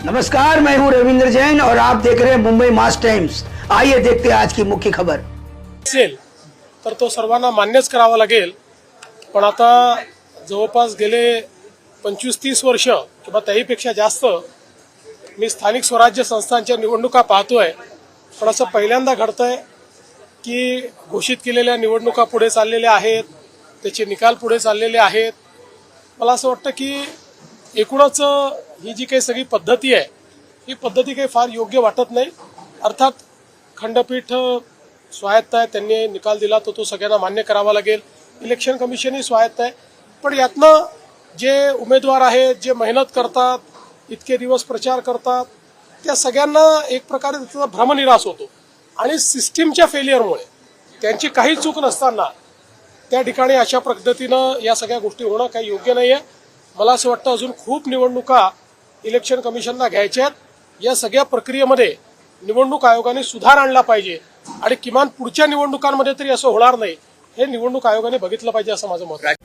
नमस्कार, मैं हूं रविंद्र जैन और आप देख रहे हैं मुंबई मास टाइम्स। आइए देखते हैं आज की मुख्य खबर। असेल तर तो सर्वांना मान्यच करावा लागेल, पण आता जवळपास गेले 25-30 वर्ष किंवा त्याहीपेक्षा जास्त मी स्थानिक स्वराज्य संस्थांच्या निवडणुका पाहतोय। पण असं पहिल्यांदा घडतंय की घोषित केलेल्या निवडणुका पुढे चाललेल्या आहेत, त्याचे निकाल पुढे चाललेले आहेत। मला असं वाटतं की एकूणच ही जी काही सगळी पद्धती आहे, ही पद्धती काही फार योग्य वाटत नाही। अर्थात खंडपीठ स्वायत्त आहे, त्यांनी निकाल दिला तो सगळ्यांना मान्य करावा लागेल। इलेक्शन कमिशनही स्वायत्त आहे, पण यातनं जे उमेदवार आहेत, जे मेहनत करतात, इतके दिवस प्रचार करतात, त्या सगळ्यांना एक प्रकारे त्याचा भ्रमनिरास होतो आणि सिस्टीमच्या फेलियरमुळे त्यांची काही चूक नसताना त्या ठिकाणी अशा पद्धतीनं या सगळ्या गोष्टी होणं काही योग्य नाहीये। मला असं वाटतं अजून खूप निवडणुका इलेक्शन कमिशनला घ्यायच्या आहेत। या सगळ्या प्रक्रियेमध्ये निवडणूक आयोगाने सुधार आणला पाहिजे आणि किमान पुढच्या निवडणुकांमध्ये तरी असं होणार नाही, हे निवडणूक आयोगाने बघितलं पाहिजे असं माझं मत आहे।